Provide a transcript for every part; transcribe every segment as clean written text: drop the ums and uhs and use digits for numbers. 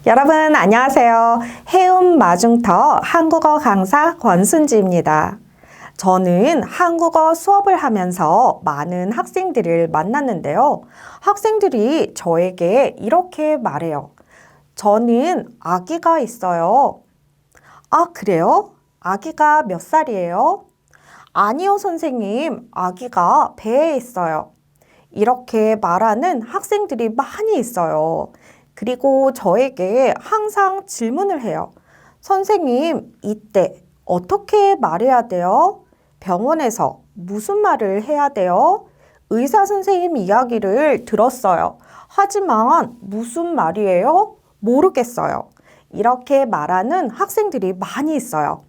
여러분 안녕하세요. 해운 마중터 한국어 강사 권순지입니다. 저는 한국어 수업을 하면서 많은 학생들을 만났는데요. 학생들이 저에게 이렇게 말해요. 저는 아기가 있어요. 아, 그래요? 아기가 몇 살이에요? 아니요, 선생님. 아기가 배에 있어요. 이렇게 말하는 학생들이 많이 있어요. 그리고 저에게 항상 질문을 해요. 선생님, 이때 어떻게 말해야 돼요? 병원에서 무슨 말을 해야 돼요? 의사 선생님 이야기를 들었어요. 하지만 무슨 말이에요? 모르겠어요. 이렇게 말하는 학생들이 많이 있어요.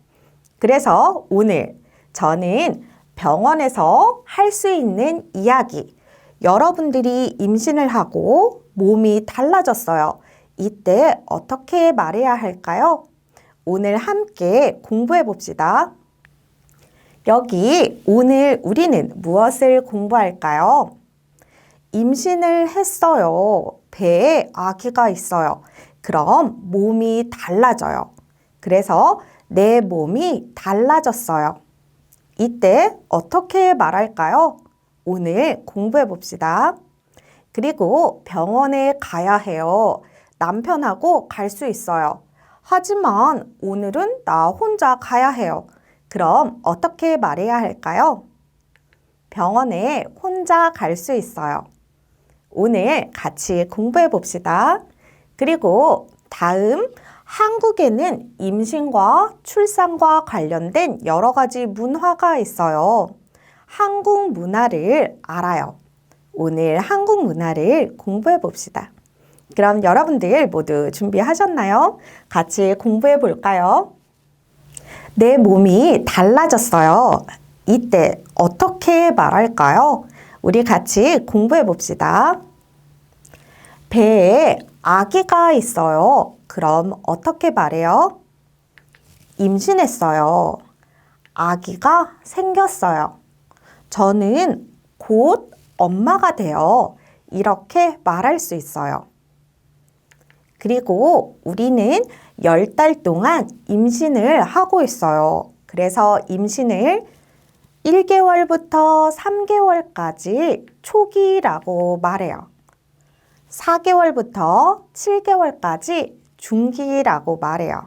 그래서 오늘 저는 병원에서 할 수 있는 이야기, 여러분들이 임신을 하고 몸이 달라졌어요. 이때 어떻게 말해야 할까요? 오늘 함께 공부해 봅시다. 여기 오늘 우리는 무엇을 공부할까요? 임신을 했어요. 배에 아기가 있어요. 그럼 몸이 달라져요. 그래서 내 몸이 달라졌어요. 이때 어떻게 말할까요? 오늘 공부해 봅시다. 그리고 병원에 가야 해요. 남편하고 갈 수 있어요. 하지만 오늘은 나 혼자 가야 해요. 그럼 어떻게 말해야 할까요? 병원에 혼자 갈 수 있어요. 오늘 같이 공부해 봅시다. 그리고 다음, 한국에는 임신과 출산과 관련된 여러 가지 문화가 있어요. 한국 문화를 알아요. 오늘 한국 문화를 공부해 봅시다. 그럼 여러분들 모두 준비하셨나요? 같이 공부해 볼까요? 내 몸이 달라졌어요. 이때 어떻게 말할까요? 우리 같이 공부해 봅시다. 배에 아기가 있어요. 그럼 어떻게 말해요? 임신했어요. 아기가 생겼어요. 저는 곧 엄마가 돼요. 이렇게 말할 수 있어요. 그리고 우리는 10달 동안 임신을 하고 있어요. 그래서 임신을 1개월부터 3개월까지 초기라고 말해요. 4개월부터 7개월까지 중기라고 말해요.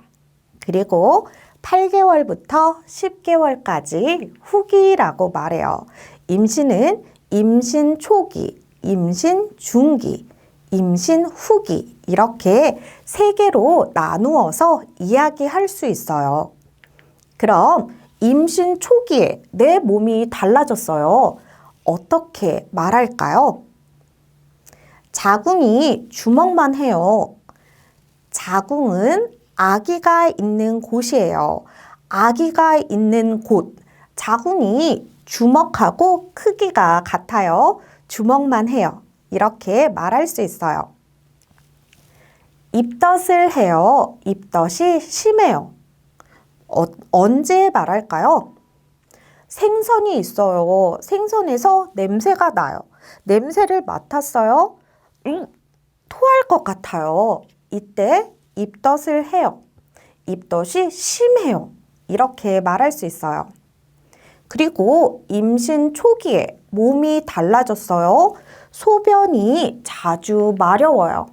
그리고 8개월부터 10개월까지 후기라고 말해요. 임신은 임신 초기, 임신 중기, 임신 후기 이렇게 3개로 나누어서 이야기할 수 있어요. 그럼 임신 초기에 내 몸이 달라졌어요. 어떻게 말할까요? 자궁이 주먹만 해요. 자궁은 아기가 있는 곳이에요. 아기가 있는 곳, 자궁이 주먹하고 크기가 같아요. 주먹만 해요. 이렇게 말할 수 있어요. 입덧을 해요. 입덧이 심해요. 언제 말할까요? 생선이 있어요. 생선에서 냄새가 나요. 냄새를 맡았어요. 토할 것 같아요. 이때 입덧을 해요. 입덧이 심해요. 이렇게 말할 수 있어요. 그리고 임신 초기에 몸이 달라졌어요. 소변이 자주 마려워요.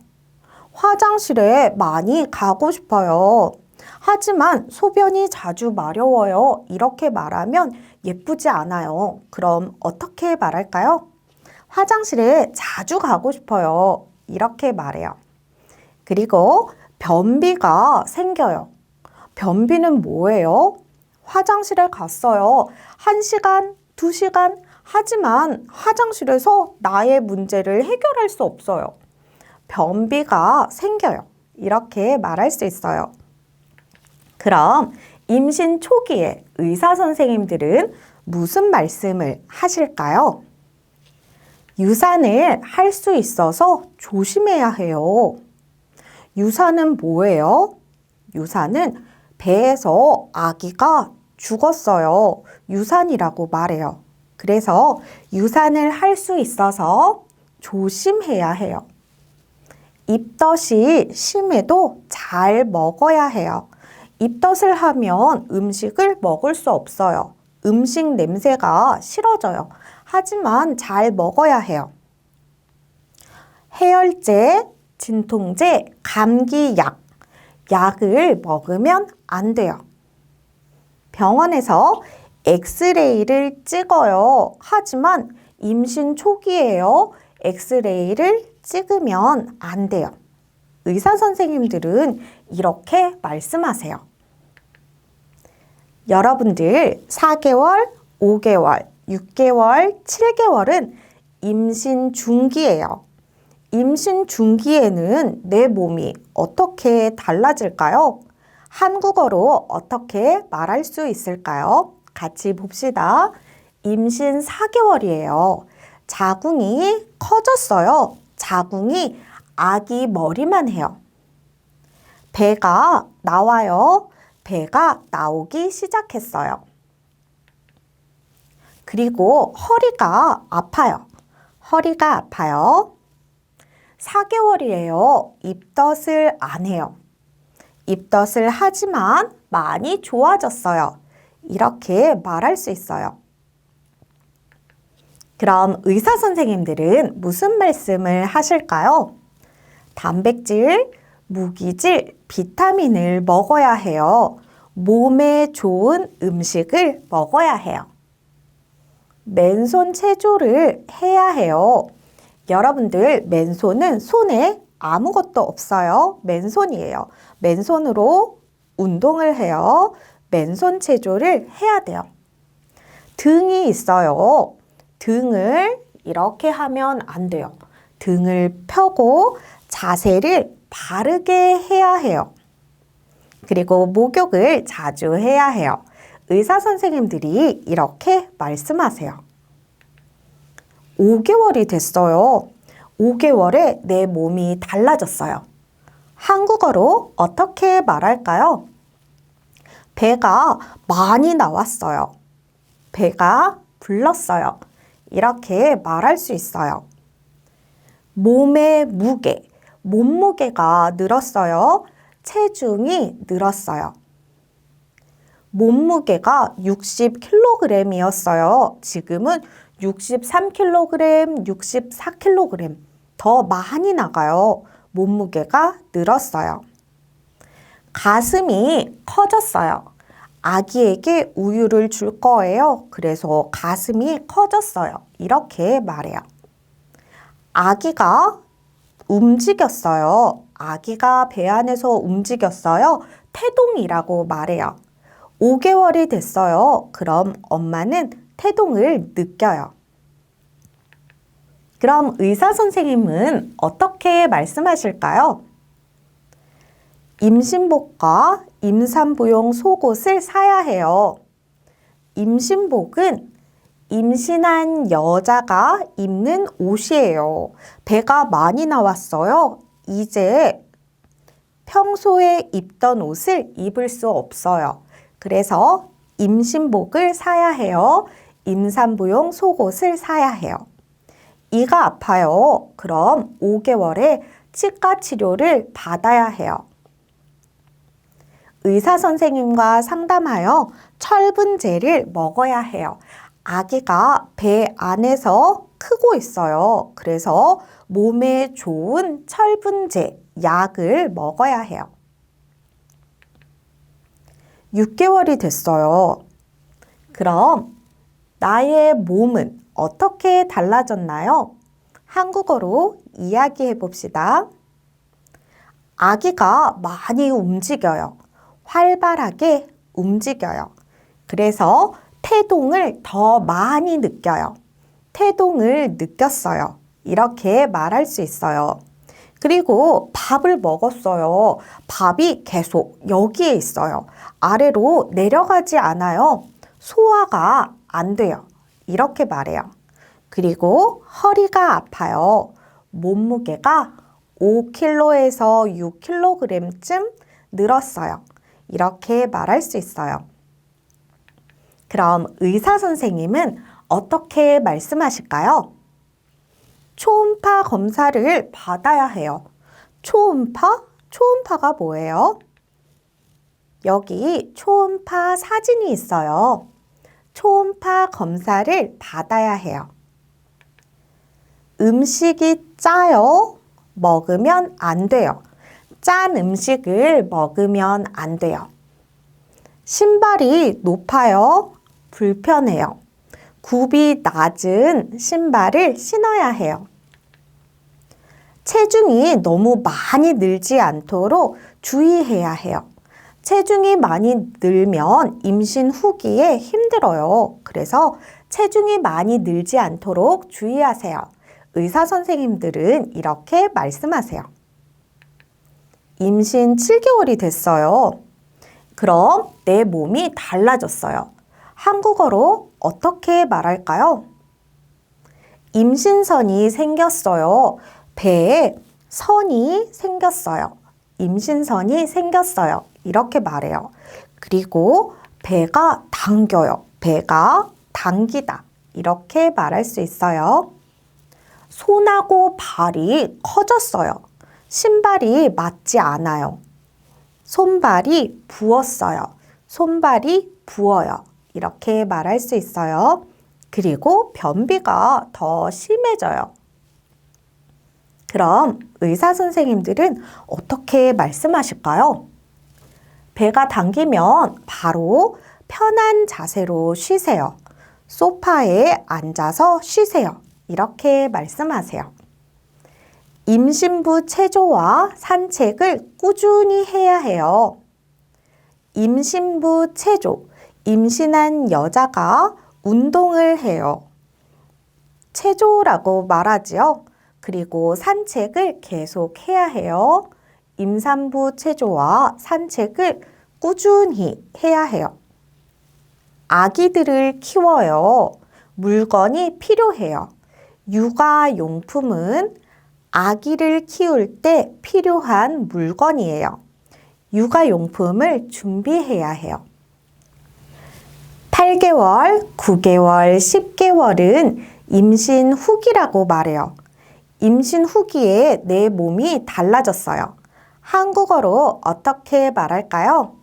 화장실에 많이 가고 싶어요. 하지만 소변이 자주 마려워요. 이렇게 말하면 예쁘지 않아요. 그럼 어떻게 말할까요? 화장실에 자주 가고 싶어요. 이렇게 말해요. 그리고 변비가 생겨요. 변비는 뭐예요? 화장실에 갔어요. 1시간, 2시간. 하지만 화장실에서 나의 문제를 해결할 수 없어요. 변비가 생겨요. 이렇게 말할 수 있어요. 그럼 임신 초기에 의사 선생님들은 무슨 말씀을 하실까요? 유산을 할 수 있어서 조심해야 해요. 유산은 뭐예요? 유산은 배에서 아기가 죽었어요. 유산이라고 말해요. 그래서 유산을 할 수 있어서 조심해야 해요. 입덧이 심해도 잘 먹어야 해요. 입덧을 하면 음식을 먹을 수 없어요. 음식 냄새가 싫어져요. 하지만 잘 먹어야 해요. 해열제, 진통제, 감기약, 약을 먹으면 안 돼요. 병원에서 엑스레이를 찍어요. 하지만 임신 초기에요. 엑스레이를 찍으면 안 돼요. 의사 선생님들은 이렇게 말씀하세요. 여러분들 4개월, 5개월, 6개월, 7개월은 임신 중기예요. 임신 중기에는 내 몸이 어떻게 달라질까요? 한국어로 어떻게 말할 수 있을까요? 같이 봅시다. 임신 4개월이에요. 자궁이 커졌어요. 자궁이 아기 머리만 해요. 배가 나와요. 배가 나오기 시작했어요. 그리고 허리가 아파요. 허리가 아파요. 4개월이에요. 입덧을 안 해요. 입덧을 하지만 많이 좋아졌어요. 이렇게 말할 수 있어요. 그럼 의사 선생님들은 무슨 말씀을 하실까요? 단백질, 무기질, 비타민을 먹어야 해요. 몸에 좋은 음식을 먹어야 해요. 맨손 체조를 해야 해요. 여러분들 맨손은 손에 아무것도 없어요. 맨손이에요. 맨손으로 운동을 해요. 맨손 체조를 해야 돼요. 등이 있어요. 등을 이렇게 하면 안 돼요. 등을 펴고 자세를 바르게 해야 해요. 그리고 목욕을 자주 해야 해요. 의사 선생님들이 이렇게 말씀하세요. 5개월이 됐어요. 5개월에 내 몸이 달라졌어요. 한국어로 어떻게 말할까요? 배가 많이 나왔어요. 배가 불렀어요. 이렇게 말할 수 있어요. 몸의 무게, 몸무게가 늘었어요. 체중이 늘었어요. 몸무게가 60kg이었어요. 지금은 63kg, 64kg 더 많이 나가요. 몸무게가 늘었어요. 가슴이 커졌어요. 아기에게 우유를 줄 거예요. 그래서 가슴이 커졌어요. 이렇게 말해요. 아기가 움직였어요. 아기가 배 안에서 움직였어요. 태동이라고 말해요. 5개월이 됐어요. 그럼 엄마는 태동을 느껴요. 그럼 의사 선생님은 어떻게 말씀하실까요? 임신복과 임산부용 속옷을 사야 해요. 임신복은 임신한 여자가 입는 옷이에요. 배가 많이 나왔어요. 이제 평소에 입던 옷을 입을 수 없어요. 그래서 임신복을 사야 해요. 임산부용 속옷을 사야 해요. 이가 아파요. 그럼 5개월에 치과 치료를 받아야 해요. 의사 선생님과 상담하여 철분제를 먹어야 해요. 아기가 배 안에서 크고 있어요. 그래서 몸에 좋은 철분제, 약을 먹어야 해요. 6개월이 됐어요. 그럼 나의 몸은 어떻게 달라졌나요? 한국어로 이야기해 봅시다. 아기가 많이 움직여요. 활발하게 움직여요. 그래서 태동을 더 많이 느껴요. 태동을 느꼈어요. 이렇게 말할 수 있어요. 그리고 밥을 먹었어요. 밥이 계속 여기에 있어요. 아래로 내려가지 않아요. 소화가 안 돼요. 이렇게 말해요. 그리고 허리가 아파요. 몸무게가 5kg에서 6kg쯤 늘었어요. 이렇게 말할 수 있어요. 그럼 의사 선생님은 어떻게 말씀하실까요? 초음파 검사를 받아야 해요. 초음파? 초음파가 뭐예요? 여기 초음파 사진이 있어요. 초음파 검사를 받아야 해요. 음식이 짜요? 먹으면 안 돼요. 짠 음식을 먹으면 안 돼요. 신발이 높아요? 불편해요. 굽이 낮은 신발을 신어야 해요. 체중이 너무 많이 늘지 않도록 주의해야 해요. 체중이 많이 늘면 임신 후기에 힘들어요. 그래서 체중이 많이 늘지 않도록 주의하세요. 의사 선생님들은 이렇게 말씀하세요. 임신 7개월이 됐어요. 그럼 내 몸이 달라졌어요. 한국어로 어떻게 말할까요? 임신선이 생겼어요. 배에 선이 생겼어요. 임신선이 생겼어요. 이렇게 말해요. 그리고 배가 당겨요. 배가 당기다. 이렇게 말할 수 있어요. 손하고 발이 커졌어요. 신발이 맞지 않아요. 손발이 부었어요. 손발이 부어요. 이렇게 말할 수 있어요. 그리고 변비가 더 심해져요. 그럼 의사 선생님들은 어떻게 말씀하실까요? 배가 당기면 바로 편한 자세로 쉬세요. 소파에 앉아서 쉬세요. 이렇게 말씀하세요. 임신부 체조와 산책을 꾸준히 해야 해요. 임신부 체조, 임신한 여자가 운동을 해요. 체조라고 말하지요. 그리고 산책을 계속 해야 해요. 임산부 체조와 산책을 꾸준히 해야 해요. 아기들을 키워요. 물건이 필요해요. 육아용품은 아기를 키울 때 필요한 물건이에요. 육아용품을 준비해야 해요. 8개월, 9개월, 10개월은 임신 후기라고 말해요. 임신 후기에 내 몸이 달라졌어요. 한국어로 어떻게 말할까요?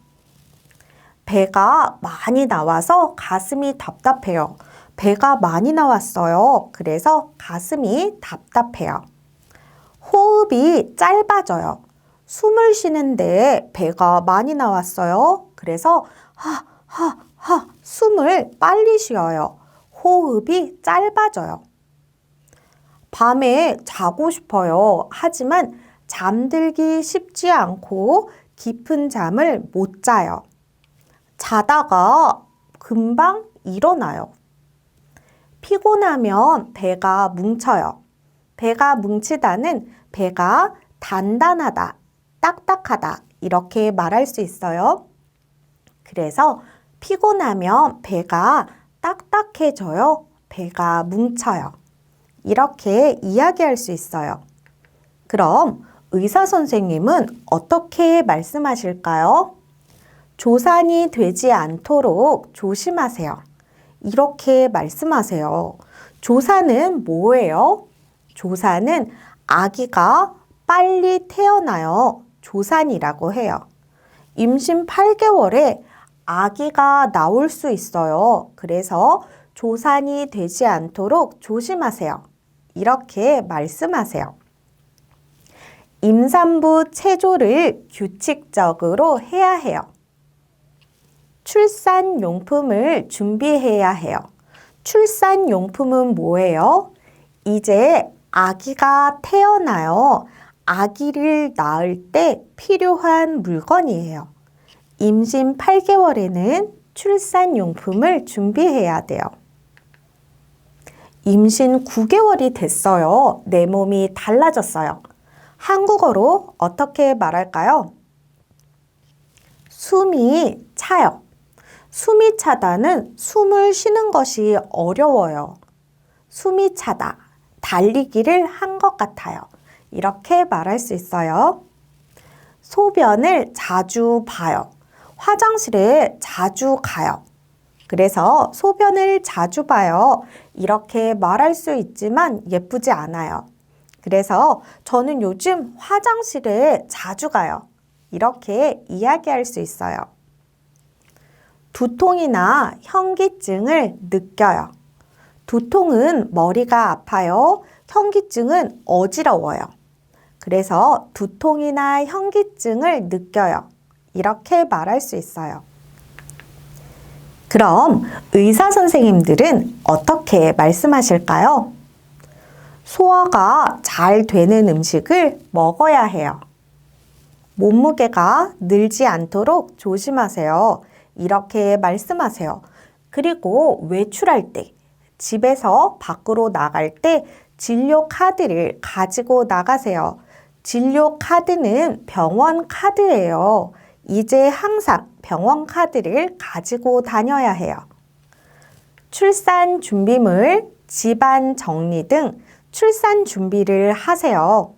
배가 많이 나와서 가슴이 답답해요. 배가 많이 나왔어요. 그래서 가슴이 답답해요. 호흡이 짧아져요. 숨을 쉬는데 배가 많이 나왔어요. 그래서 숨을 빨리 쉬어요. 호흡이 짧아져요. 밤에 자고 싶어요. 하지만 잠들기 쉽지 않고 깊은 잠을 못 자요. 자다가 금방 일어나요. 피곤하면 배가 뭉쳐요. 배가 뭉치다는 배가 단단하다, 딱딱하다 이렇게 말할 수 있어요. 그래서 피곤하면 배가 딱딱해져요. 배가 뭉쳐요. 이렇게 이야기할 수 있어요. 그럼 의사 선생님은 어떻게 말씀하실까요? 조산이 되지 않도록 조심하세요. 이렇게 말씀하세요. 조산은 뭐예요? 조산은 아기가 빨리 태어나요. 조산이라고 해요. 임신 8개월에 아기가 나올 수 있어요. 그래서 조산이 되지 않도록 조심하세요. 이렇게 말씀하세요. 임산부 체조를 규칙적으로 해야 해요. 출산용품을 준비해야 해요. 출산용품은 뭐예요? 이제 아기가 태어나요. 아기를 낳을 때 필요한 물건이에요. 임신 8개월에는 출산용품을 준비해야 돼요. 임신 9개월이 됐어요. 내 몸이 달라졌어요. 한국어로 어떻게 말할까요? 숨이 차요. 숨이 차다는 숨을 쉬는 것이 어려워요. 숨이 차다. 달리기를 한 것 같아요. 이렇게 말할 수 있어요. 소변을 자주 봐요. 화장실에 자주 가요. 그래서 소변을 자주 봐요. 이렇게 말할 수 있지만 예쁘지 않아요. 그래서 저는 요즘 화장실에 자주 가요. 이렇게 이야기할 수 있어요. 두통이나 현기증을 느껴요. 두통은 머리가 아파요. 현기증은 어지러워요. 그래서 두통이나 현기증을 느껴요. 이렇게 말할 수 있어요. 그럼 의사 선생님들은 어떻게 말씀하실까요? 소화가 잘 되는 음식을 먹어야 해요. 몸무게가 늘지 않도록 조심하세요. 이렇게 말씀하세요. 그리고 외출할 때, 집에서 밖으로 나갈 때 진료 카드를 가지고 나가세요. 진료 카드는 병원 카드예요. 이제 항상 병원 카드를 가지고 다녀야 해요. 출산 준비물, 집안 정리 등 출산 준비를 하세요.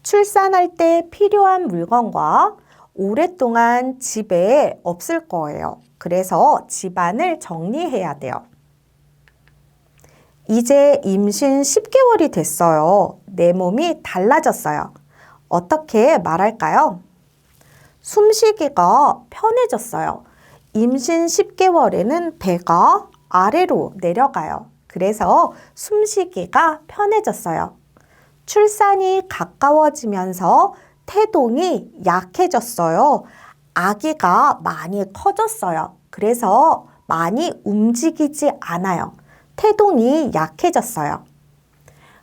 출산할 때 필요한 물건과 오랫동안 집에 없을 거예요. 그래서 집안을 정리해야 돼요. 이제 임신 10개월이 됐어요. 내 몸이 달라졌어요. 어떻게 말할까요? 숨쉬기가 편해졌어요. 임신 10개월에는 배가 아래로 내려가요. 그래서 숨쉬기가 편해졌어요. 출산이 가까워지면서 태동이 약해졌어요. 아기가 많이 커졌어요. 그래서 많이 움직이지 않아요. 태동이 약해졌어요.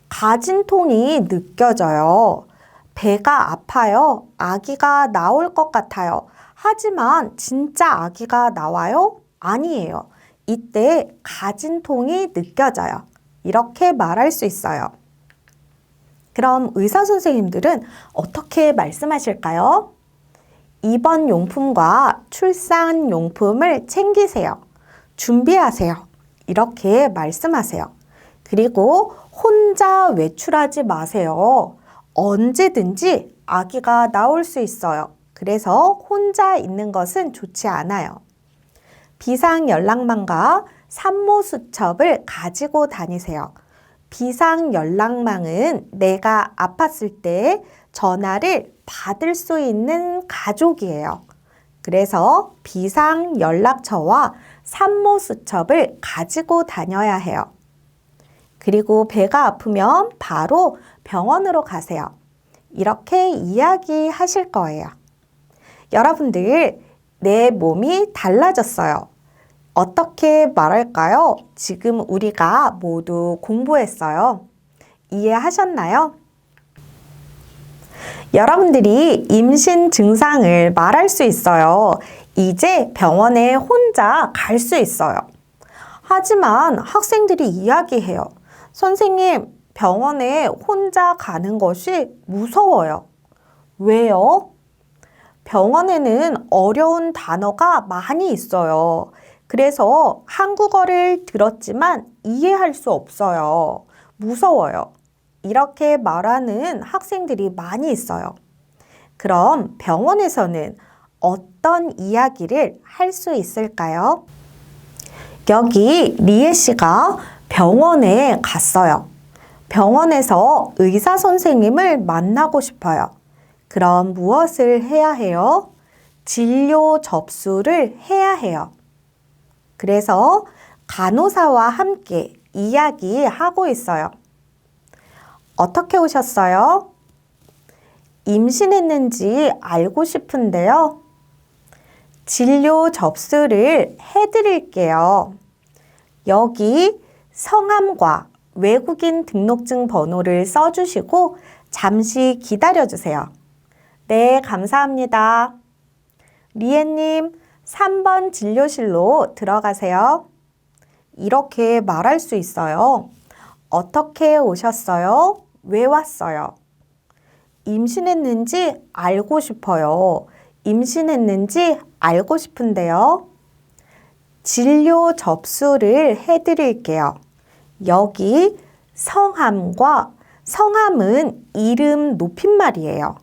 가진통이 느껴져요. 배가 아파요. 아기가 나올 것 같아요. 하지만 진짜 아기가 나와요? 아니에요. 이때 가진통이 느껴져요. 이렇게 말할 수 있어요. 그럼 의사 선생님들은 어떻게 말씀하실까요? 입원 용품과 출산 용품을 챙기세요. 준비하세요. 이렇게 말씀하세요. 그리고 혼자 외출하지 마세요. 언제든지 아기가 나올 수 있어요. 그래서 혼자 있는 것은 좋지 않아요. 비상연락망과 산모수첩을 가지고 다니세요. 비상연락망은 내가 아팠을 때 전화를 받을 수 있는 가족이에요. 그래서 비상연락처와 산모수첩을 가지고 다녀야 해요. 그리고 배가 아프면 바로 병원으로 가세요. 이렇게 이야기하실 거예요. 여러분들, 내 몸이 달라졌어요. 어떻게 말할까요? 지금 우리가 모두 공부했어요. 이해하셨나요? 여러분들이 임신 증상을 말할 수 있어요. 이제 병원에 혼자 갈 수 있어요. 하지만 학생들이 이야기해요. 선생님, 병원에 혼자 가는 것이 무서워요. 왜요? 병원에는 어려운 단어가 많이 있어요. 그래서 한국어를 들었지만 이해할 수 없어요. 무서워요. 이렇게 말하는 학생들이 많이 있어요. 그럼 병원에서는 어떤 이야기를 할 수 있을까요? 여기 리에 씨가 병원에 갔어요. 병원에서 의사 선생님을 만나고 싶어요. 그럼 무엇을 해야 해요? 진료 접수를 해야 해요. 그래서 간호사와 함께 이야기하고 있어요. 어떻게 오셨어요? 임신했는지 알고 싶은데요. 진료 접수를 해드릴게요. 여기 성함과 외국인 등록증 번호를 써주시고 잠시 기다려주세요. 네, 감사합니다. 리에님, 3번 진료실로 들어가세요. 이렇게 말할 수 있어요. 어떻게 오셨어요? 왜 왔어요? 임신했는지 알고 싶어요. 임신했는지 알고 싶은데요. 진료 접수를 해드릴게요. 여기 성함과 성함은 이름 높임말이에요.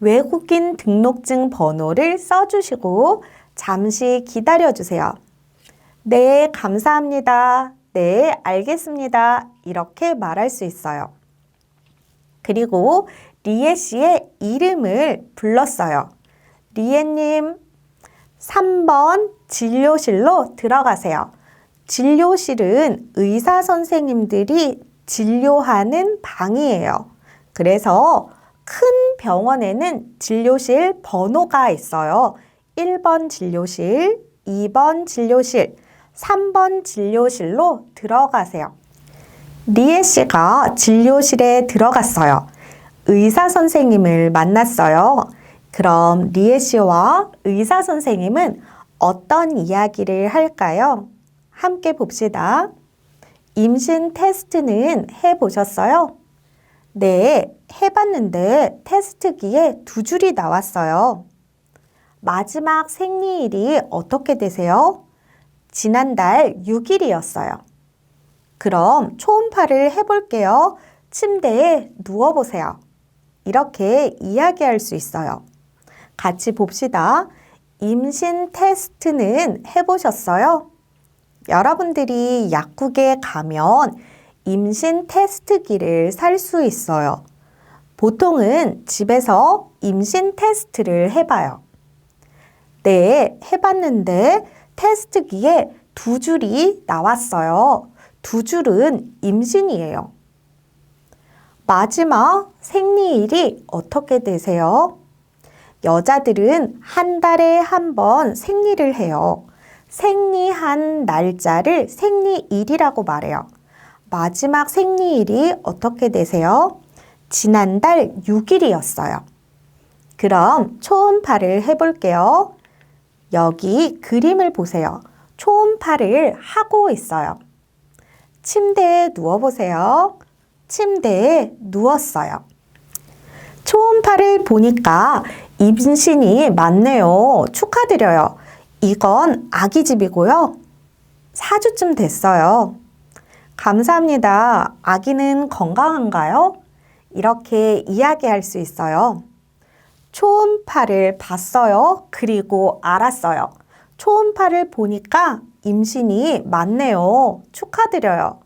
외국인 등록증 번호를 써주시고 잠시 기다려주세요. 네, 감사합니다. 네, 알겠습니다. 이렇게 말할 수 있어요. 그리고 리에 씨의 이름을 불렀어요. 리에님, 3번 진료실로 들어가세요. 진료실은 의사 선생님들이 진료하는 방이에요. 그래서 큰 병원에는 진료실 번호가 있어요. 1번 진료실, 2번 진료실, 3번 진료실로 들어가세요. 리에 씨가 진료실에 들어갔어요. 의사 선생님을 만났어요. 그럼 리에 씨와 의사 선생님은 어떤 이야기를 할까요? 함께 봅시다. 임신 테스트는 해보셨어요? 네, 해봤는데 테스트기에 2줄이 나왔어요. 마지막 생리일이 어떻게 되세요? 지난달 6일이었어요. 그럼 초음파를 해볼게요. 침대에 누워보세요. 이렇게 이야기할 수 있어요. 같이 봅시다. 임신 테스트는 해보셨어요? 여러분들이 약국에 가면 임신 테스트기를 살 수 있어요. 보통은 집에서 임신 테스트를 해봐요. 네, 해봤는데 테스트기에 2줄이 나왔어요. 2줄은 임신이에요. 마지막 생리일이 어떻게 되세요? 여자들은 한 달에 한 번 생리를 해요. 생리한 날짜를 생리일이라고 말해요. 마지막 생리일이 어떻게 되세요? 지난달 6일이었어요. 그럼 초음파를 해볼게요. 여기 그림을 보세요. 초음파를 하고 있어요. 침대에 누워보세요. 침대에 누웠어요. 초음파를 보니까 임신이 맞네요. 축하드려요. 이건 아기 집이고요. 4주쯤 됐어요. 감사합니다. 아기는 건강한가요? 이렇게 이야기할 수 있어요. 초음파를 봤어요. 그리고 알았어요. 초음파를 보니까 임신이 맞네요. 축하드려요.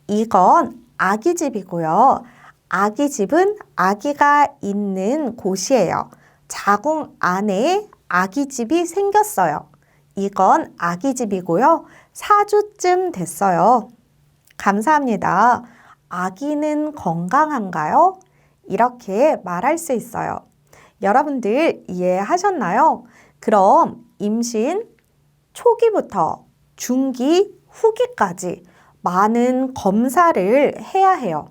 이건 아기 집이고요. 아기 집은 아기가 있는 곳이에요. 자궁 안에 아기 집이 생겼어요. 이건 아기 집이고요. 4주쯤 됐어요. 감사합니다. 아기는 건강한가요? 이렇게 말할 수 있어요. 여러분들 이해하셨나요? 그럼 임신 초기부터 중기, 후기까지 많은 검사를 해야 해요.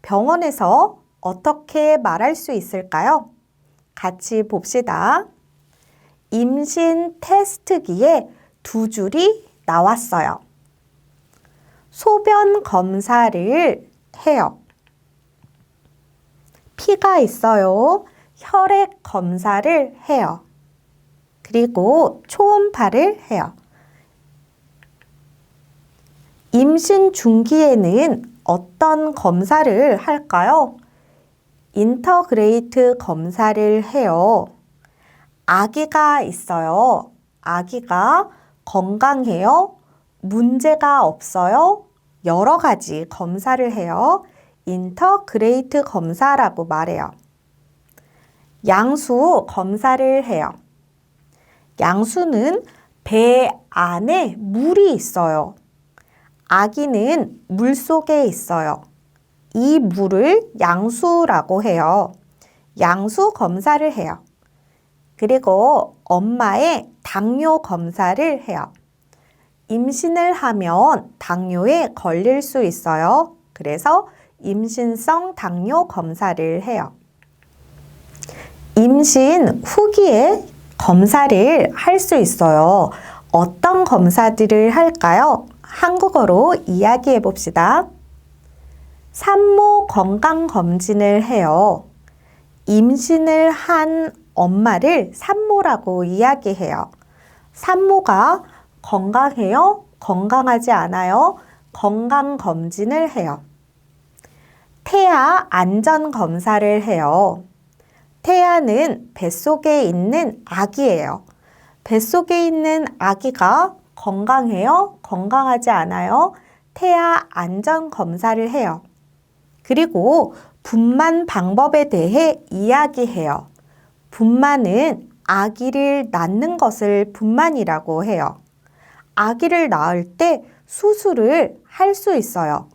병원에서 어떻게 말할 수 있을까요? 같이 봅시다. 임신 테스트기에 2줄이 나왔어요. 소변 검사를 해요. 피가 있어요. 혈액 검사를 해요. 그리고 초음파를 해요. 임신 중기에는 어떤 검사를 할까요? 인터그레이트 검사를 해요. 아기가 있어요. 아기가 건강해요. 문제가 없어요. 여러 가지 검사를 해요. 인터그레이트 검사라고 말해요. 양수 검사를 해요. 양수는 배 안에 물이 있어요. 아기는 물 속에 있어요. 이 물을 양수라고 해요. 양수 검사를 해요. 그리고 엄마의 당뇨 검사를 해요. 임신을 하면 당뇨에 걸릴 수 있어요. 그래서 임신성 당뇨 검사를 해요. 임신 후기에 검사를 할 수 있어요. 어떤 검사들을 할까요? 한국어로 이야기해 봅시다. 산모 건강검진을 해요. 임신을 한 엄마를 산모라고 이야기해요. 산모가 건강해요? 건강하지 않아요? 건강검진을 해요. 태아 안전검사를 해요. 태아는 뱃속에 있는 아기예요. 뱃속에 있는 아기가 건강해요? 건강하지 않아요? 태아 안전 검사를 해요. 그리고 분만 방법에 대해 이야기해요. 분만은 아기를 낳는 것을 분만이라고 해요. 아기를 낳을 때 수술을 할 수 있어요.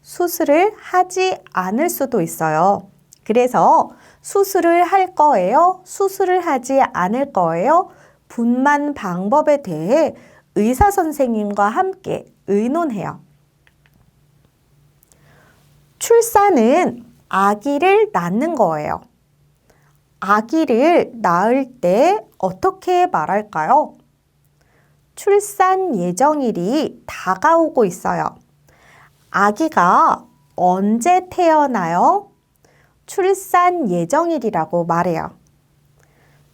수술을 하지 않을 수도 있어요. 그래서 수술을 할 거예요? 수술을 하지 않을 거예요? 분만 방법에 대해 의사 선생님과 함께 의논해요. 출산은 아기를 낳는 거예요. 아기를 낳을 때 어떻게 말할까요? 출산 예정일이 다가오고 있어요. 아기가 언제 태어나요? 출산 예정일이라고 말해요.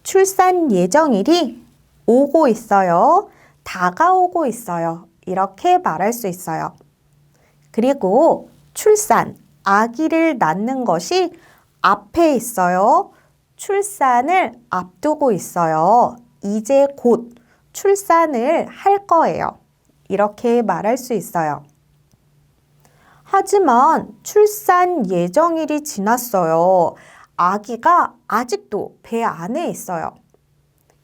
출산 예정일이 오고 있어요. 다가오고 있어요. 이렇게 말할 수 있어요. 그리고 출산, 아기를 낳는 것이 앞에 있어요. 출산을 앞두고 있어요. 이제 곧 출산을 할 거예요. 이렇게 말할 수 있어요. 하지만 출산 예정일이 지났어요. 아기가 아직도 배 안에 있어요.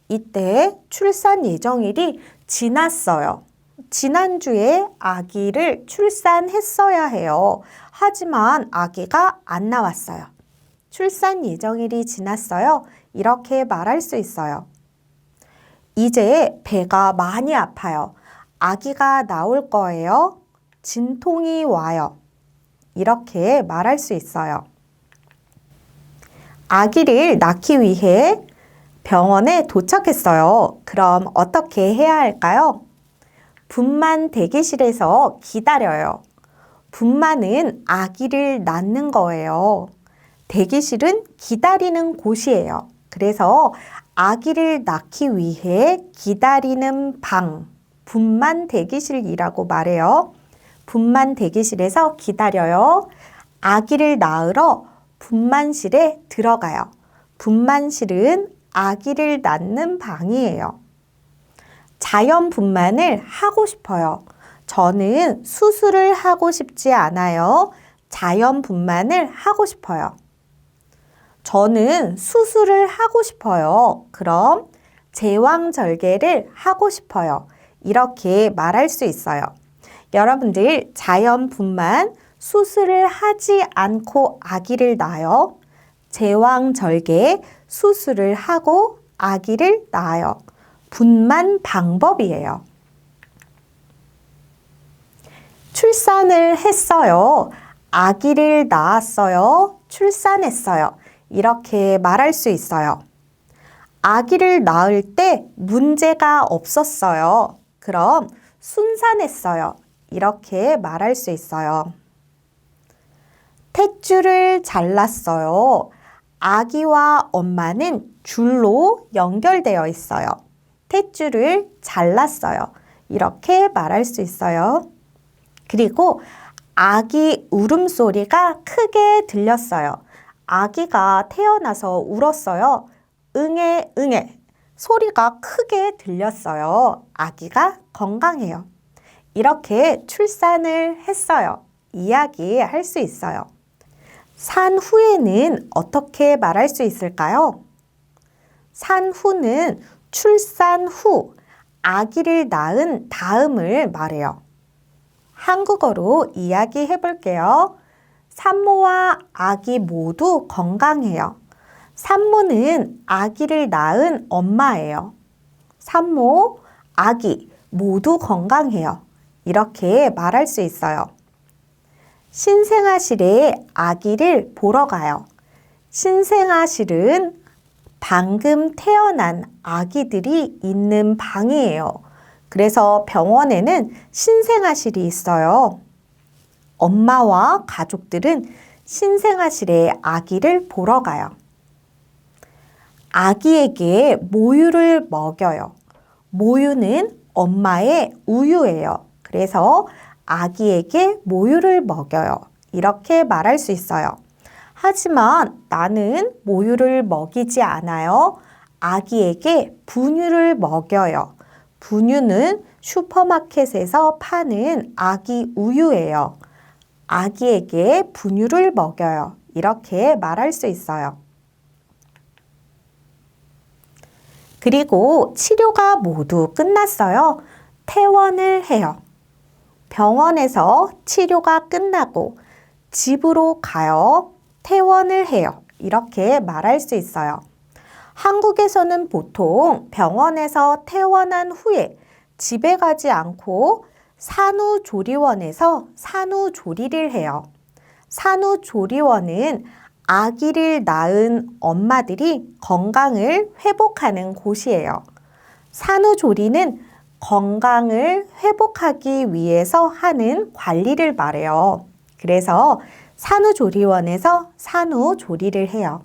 이때 출산 예정일이 지났어요. 지난주에 아기를 출산했어야 해요. 하지만 아기가 안 나왔어요. 출산 예정일이 지났어요. 이렇게 말할 수 있어요. 이제 배가 많이 아파요. 아기가 나올 거예요. 진통이 와요. 이렇게 말할 수 있어요. 아기를 낳기 위해 병원에 도착했어요. 그럼 어떻게 해야 할까요? 분만 대기실에서 기다려요. 분만은 아기를 낳는 거예요. 대기실은 기다리는 곳이에요. 그래서 아기를 낳기 위해 기다리는 방, 분만 대기실이라고 말해요. 분만 대기실에서 기다려요. 아기를 낳으러 분만실에 들어가요. 분만실은 아기를 낳는 방이에요. 자연 분만을 하고 싶어요. 저는 수술을 하고 싶지 않아요. 자연 분만을 하고 싶어요. 저는 수술을 하고 싶어요. 그럼 제왕절개를 하고 싶어요. 이렇게 말할 수 있어요. 여러분들 자연 분만, 수술을 하지 않고 아기를 낳아요. 제왕절개, 수술을 하고 아기를 낳아요. 분만 방법이에요. 출산을 했어요. 아기를 낳았어요. 출산했어요. 이렇게 말할 수 있어요. 아기를 낳을 때 문제가 없었어요. 그럼 순산했어요. 이렇게 말할 수 있어요. 탯줄을 잘랐어요. 아기와 엄마는 줄로 연결되어 있어요. 탯줄을 잘랐어요. 이렇게 말할 수 있어요. 그리고 아기 울음소리가 크게 들렸어요. 아기가 태어나서 울었어요. 응애, 응애. 소리가 크게 들렸어요. 아기가 건강해요. 이렇게 출산을 했어요. 이야기할 수 있어요. 산 후에는 어떻게 말할 수 있을까요? 산 후는 출산 후, 아기를 낳은 다음을 말해요. 한국어로 이야기해 볼게요. 산모와 아기 모두 건강해요. 산모는 아기를 낳은 엄마예요. 산모, 아기 모두 건강해요. 이렇게 말할 수 있어요. 신생아실에 아기를 보러 가요. 신생아실은 방금 태어난 아기들이 있는 방이에요. 그래서 병원에는 신생아실이 있어요. 엄마와 가족들은 신생아실에 아기를 보러 가요. 아기에게 모유를 먹여요. 모유는 엄마의 우유예요. 그래서 아기에게 모유를 먹여요. 이렇게 말할 수 있어요. 하지만 나는 모유를 먹이지 않아요. 아기에게 분유를 먹여요. 분유는 슈퍼마켓에서 파는 아기 우유예요. 아기에게 분유를 먹여요. 이렇게 말할 수 있어요. 그리고 치료가 모두 끝났어요. 퇴원을 해요. 병원에서 치료가 끝나고 집으로 가요. 퇴원을 해요. 이렇게 말할 수 있어요. 한국에서는 보통 병원에서 퇴원한 후에 집에 가지 않고 산후조리원에서 산후조리를 해요. 산후조리원은 아기를 낳은 엄마들이 건강을 회복하는 곳이에요. 산후조리는 건강을 회복하기 위해서 하는 관리를 말해요. 그래서 산후조리원에서 산후조리를 해요.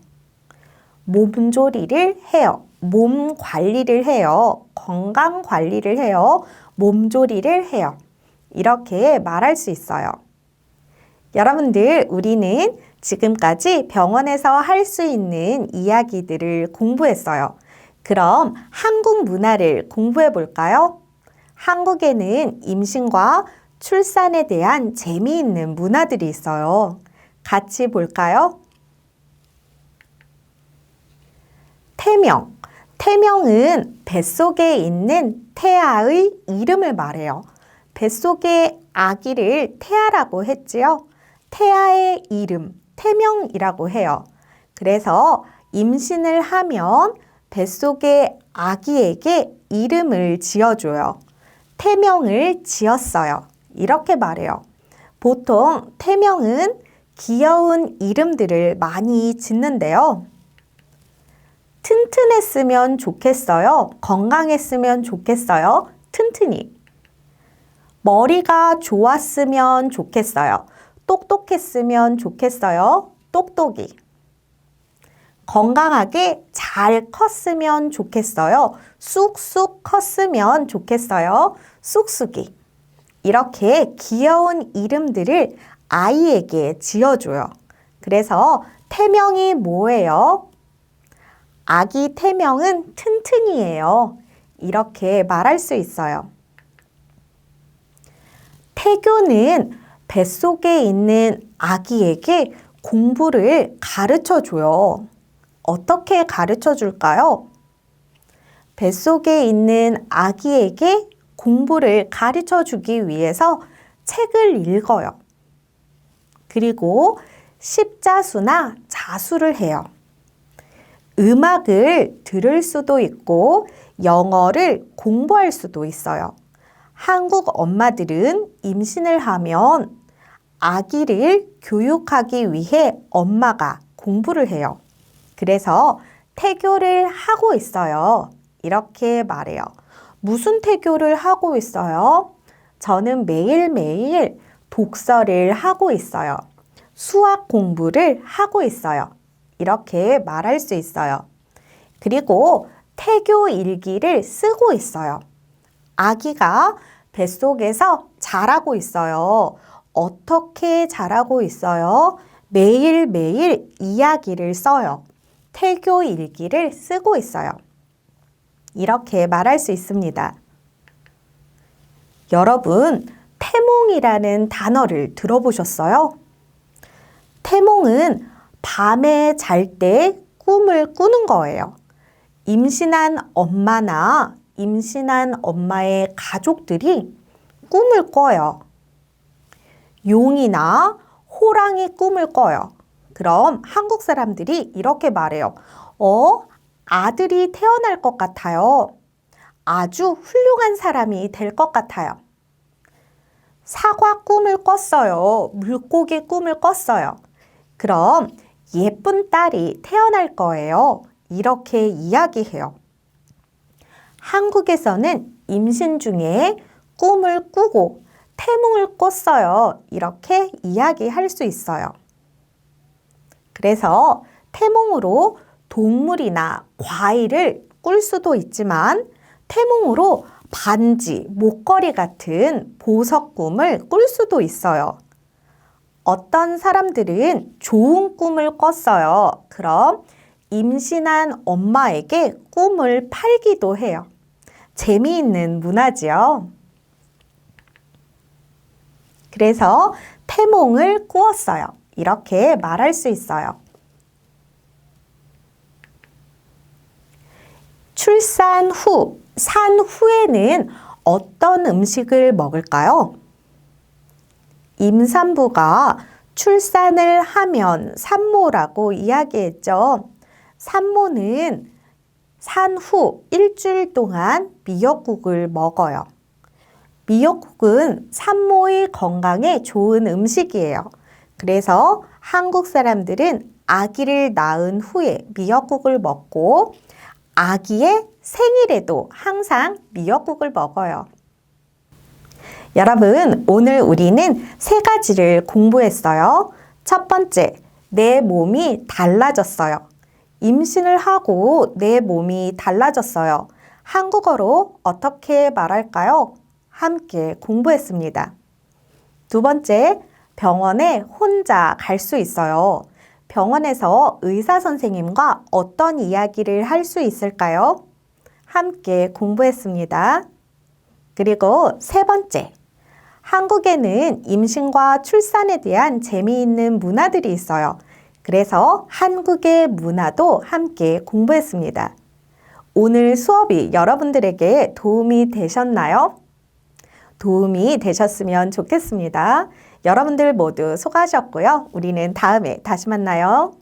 몸조리를 해요. 몸 관리를 해요. 건강 관리를 해요. 몸조리를 해요. 이렇게 말할 수 있어요. 여러분들, 우리는 지금까지 병원에서 할 수 있는 이야기들을 공부했어요. 그럼 한국 문화를 공부해 볼까요? 한국에는 임신과 출산에 대한 재미있는 문화들이 있어요. 같이 볼까요? 태명. 태명은 뱃속에 있는 태아의 이름을 말해요. 뱃속에 아기를 태아라고 했지요. 태아의 이름, 태명이라고 해요. 그래서 임신을 하면 뱃속의 아기에게 이름을 지어줘요. 태명을 지었어요. 이렇게 말해요. 보통 태명은 귀여운 이름들을 많이 짓는데요. 튼튼했으면 좋겠어요. 건강했으면 좋겠어요. 튼튼히. 머리가 좋았으면 좋겠어요. 똑똑했으면 좋겠어요. 똑똑이. 건강하게 잘 컸으면 좋겠어요. 쑥쑥 컸으면 좋겠어요. 쑥쑥이. 이렇게 귀여운 이름들을 아이에게 지어줘요. 그래서 태명이 뭐예요? 아기 태명은 튼튼이에요. 이렇게 말할 수 있어요. 태교는 뱃속에 있는 아기에게 공부를 가르쳐 줘요. 어떻게 가르쳐 줄까요? 뱃속에 있는 아기에게 공부를 가르쳐 주기 위해서 책을 읽어요. 그리고 십자수나 자수를 해요. 음악을 들을 수도 있고 영어를 공부할 수도 있어요. 한국 엄마들은 임신을 하면 아기를 교육하기 위해 엄마가 공부를 해요. 그래서 태교를 하고 있어요. 이렇게 말해요. 무슨 태교를 하고 있어요? 저는 매일매일 독서를 하고 있어요. 수학 공부를 하고 있어요. 이렇게 말할 수 있어요. 그리고 태교 일기를 쓰고 있어요. 아기가 뱃속에서 자라고 있어요. 어떻게 자라고 있어요? 매일매일 이야기를 써요. 태교 일기를 쓰고 있어요. 이렇게 말할 수 있습니다. 여러분, 태몽이라는 단어를 들어보셨어요? 태몽은 밤에 잘 때 꿈을 꾸는 거예요. 임신한 엄마나 임신한 엄마의 가족들이 꿈을 꿔요. 용이나 호랑이 꿈을 꿔요. 그럼 한국 사람들이 이렇게 말해요. 아들이 태어날 것 같아요. 아주 훌륭한 사람이 될 것 같아요. 사과 꿈을 꿨어요. 물고기 꿈을 꿨어요. 그럼 예쁜 딸이 태어날 거예요. 이렇게 이야기해요. 한국에서는 임신 중에 꿈을 꾸고 태몽을 꿨어요. 이렇게 이야기할 수 있어요. 그래서 태몽으로 동물이나 과일을 꿀 수도 있지만 태몽으로 반지, 목걸이 같은 보석 꿈을 꿀 수도 있어요. 어떤 사람들은 좋은 꿈을 꿨어요. 그럼 임신한 엄마에게 꿈을 팔기도 해요. 재미있는 문화지요. 그래서 태몽을 꾸었어요. 이렇게 말할 수 있어요. 출산 후, 산 후에는 어떤 음식을 먹을까요? 임산부가 출산을 하면 산모라고 이야기했죠. 산모는 산 후 일주일 동안 미역국을 먹어요. 미역국은 산모의 건강에 좋은 음식이에요. 그래서 한국 사람들은 아기를 낳은 후에 미역국을 먹고 아기의 생일에도 항상 미역국을 먹어요. 여러분, 오늘 우리는 3가지를 공부했어요. 첫 번째, 내 몸이 달라졌어요. 임신을 하고 내 몸이 달라졌어요. 한국어로 어떻게 말할까요? 함께 공부했습니다. 두 번째, 병원에 혼자 갈 수 있어요. 병원에서 의사 선생님과 어떤 이야기를 할 수 있을까요? 함께 공부했습니다. 그리고 세 번째, 한국에는 임신과 출산에 대한 재미있는 문화들이 있어요. 그래서 한국의 문화도 함께 공부했습니다. 오늘 수업이 여러분들에게 도움이 되셨나요? 도움이 되셨으면 좋겠습니다. 여러분들 모두 수고하셨고요. 우리는 다음에 다시 만나요.